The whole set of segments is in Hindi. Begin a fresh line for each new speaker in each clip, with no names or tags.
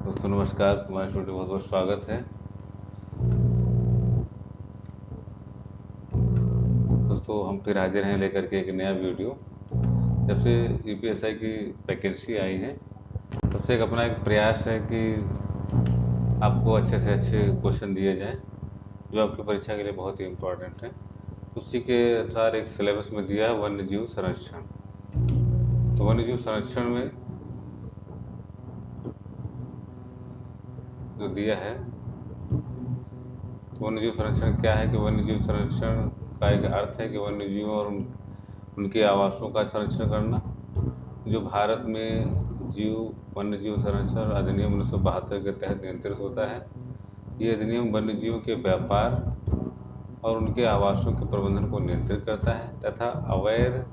दोस्तों नमस्कार, कुमार स्टूडियो बहुत बहुत स्वागत है। दोस्तों हम फिर हाजिर हैं लेकर के एक नया वीडियो। जब से यूपीएससी की वैकेंसी आई है तब से अपना एक प्रयास है कि आपको अच्छे से अच्छे क्वेश्चन दिए जाएं जो आपकी परीक्षा के लिए बहुत ही इम्पोर्टेंट है। उसी के अनुसार एक सिलेबस में दिया है वन्यजीव संरक्षण। तो वन्यजीव संरक्षण में जो दिया है, तो वन्यजीव संरक्षण क्या है कि वन्यजीव संरक्षण का एक अर्थ है कि वन्यजीवों और उनके आवासों का संरक्षण करना। जो भारत में वन्यजीव संरक्षण अधिनियम 1972 के तहत नियंत्रित होता है। ये अधिनियम वन्यजीवों के व्यापार और उनके आवासों के प्रबंधन को नियंत्रित करता है तथा अवैध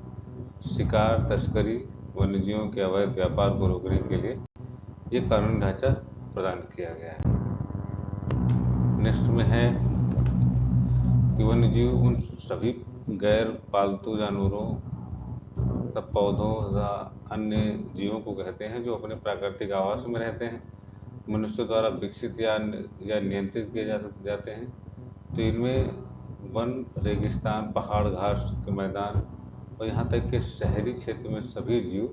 शिकार, तस्करी, वन्यजीवों के अवैध व्यापार को रोकने के लिए ये कानूनी ढांचा प्रदान किया गया है। नेक्स्ट में है कि वन्यजीव उन सभी गैर पालतू जानवरों तथा पौधों तथा अन्य जीवों को कहते हैं जो अपने प्राकृतिक आवास में रहते हैं, मनुष्य द्वारा विकसित या नियंत्रित किए जाते हैं। तो इनमें वन, रेगिस्तान, पहाड़, घास के मैदान और यहाँ तक कि शहरी क्षेत्र में सभी जीव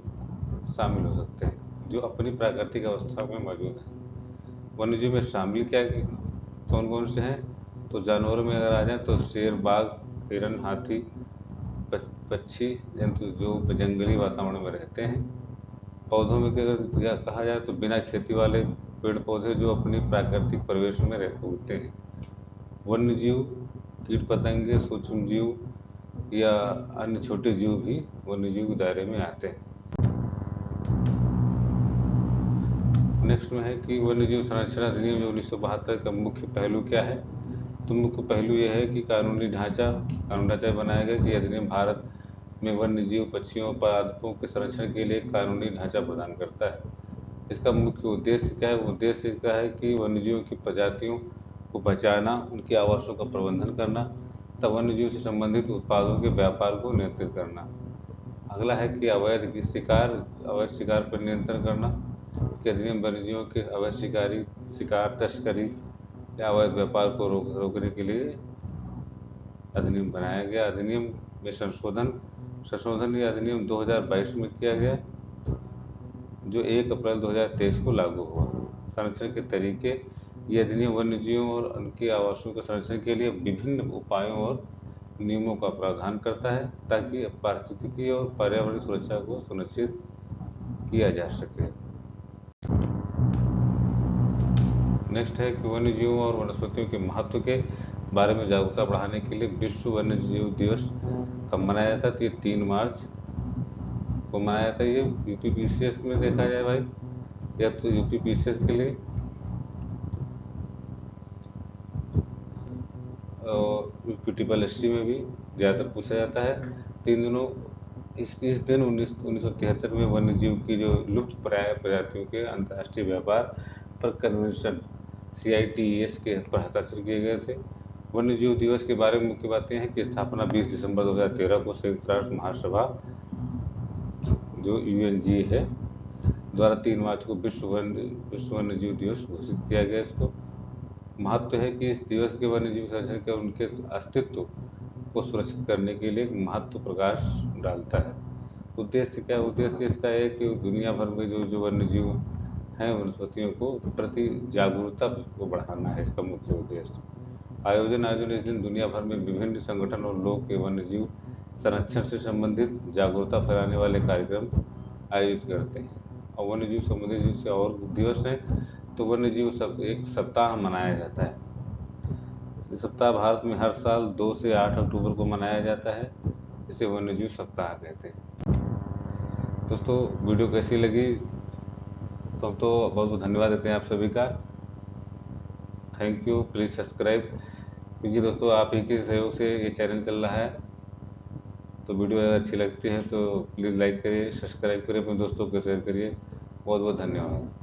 शामिल हो सकते हैं जो अपनी प्राकृतिक अवस्था में मौजूद हैं। वन्यजीव में शामिल क्या कौन कौन से हैं? तो जानवरों में अगर आ जाए तो शेर, बाघ, हिरन, हाथी, पक्षी जंतु जो जंगली वातावरण में रहते हैं। पौधों में अगर कहा जाए तो बिना खेती वाले पेड़ पौधे जो अपनी प्राकृतिक परिवेश में उगते हैं। वन्यजीव, कीट पतंगे, सूक्ष्म जीव या अन्य छोटे जीव भी वन्यजीव के दायरे में आते हैं। नेक्स्ट में है कि वन्यजीव संरक्षण अधिनियम जो 1972 का मुख्य पहलू क्या है? तो मुख्य पहलू यह है कि कानूनी ढांचा बनाया गया कि अधिनियम भारत में वन्यजीव, पक्षियों, पादपों के संरक्षण के लिए कानूनी ढांचा प्रदान करता है। इसका मुख्य उद्देश्य क्या है? उद्देश्य इसका है कि वन्यजीवों की प्रजातियों को बचाना, उनके आवासों का प्रबंधन करना तथा वन्यजीव से संबंधित उत्पादों के व्यापार को नियंत्रित करना। अगला है कि अवैध शिकार पर नियंत्रण करना कि अधिनियम वन्यजीवों के अवैध शिकार, तस्करी या अवैध व्यापार को रोकने के लिए अधिनियम बनाया गया। अधिनियम में संशोधन ये अधिनियम 2022 में किया गया जो 1 अप्रैल 2023 को लागू हुआ। संरक्षण के तरीके, ये अधिनियम वन्यजीवों और उनके आवासों के संरक्षण के लिए विभिन्न उपायों और नियमों का प्रावधान करता है ताकि पारिस्थितिकी और पर्यावरण सुरक्षा को सुनिश्चित किया जा सके। नेक्स्ट है कि वन्यजीवों और वनस्पतियों के महत्व के बारे में जागरूकता बढ़ाने के लिए विश्व वन्यजीव दिवस कब मनाया जाता है? तो ये 3 मार्च को मनाया जाता है। ये यूपीपीसीएस में देखा जाए भाई, या तो यूपीपीसीएस के लिए और यूपीटीपीएससी में भी ज़्यादातर पूछा जाता है। 3 दिनों इस दिन 1973 में वन्यजीव की जो लुप्त प्राय प्रजातियों के अंतर्राष्ट्रीय व्यापार पर कन्वेंशन CITES के पर हस्ताक्षर किए गए थे। वन्यजीव दिवस के बारे में मुख्य बातें हैं कि स्थापना 20 दिसंबर 2013 को संयुक्त राष्ट्र महासभा जो UNG है द्वारा 3 मार्च को विश्व वन्यजीव दिवस घोषित किया गया। इसको महत्व है कि इस दिवस के वन्यजीव संरक्षण के उनके अस्तित्व को सुरक्षित करने के लिए महत्व प्रकाश डालता है। उद्देश्य क्या? उद्देश्य इसका है कि दुनिया भर में जो वन्यजीव हैं, वनस्पतियों को प्रति जागरूकता को बढ़ाना है इसका मुख्य उद्देश्य। आयोजन इस दिन दुनिया भर में विभिन्न संगठन और लोग के वन्यजीव संरक्षण से संबंधित जागरूकता फैलाने वाले कार्यक्रम आयोजित करते हैं। और वन्यजीव संबंधित जैसे और दिवस हैं तो वन्यजीव एक सप्ताह मनाया जाता है। इस सप्ताह भारत में हर साल 2 से 8 अक्टूबर को मनाया जाता है। इसे वन्यजीव सप्ताह कहते हैं। दोस्तों वीडियो कैसी लगी? तो हम तो बहुत बहुत धन्यवाद देते हैं आप सभी का। Thank you. प्लीज़ सब्सक्राइब, क्योंकि दोस्तों आप ही के सहयोग से ये चैनल चल रहा है। तो वीडियो अगर अच्छी लगती है तो प्लीज़ लाइक करिए, सब्सक्राइब करिए, अपने दोस्तों को शेयर करिए। बहुत बहुत धन्यवाद।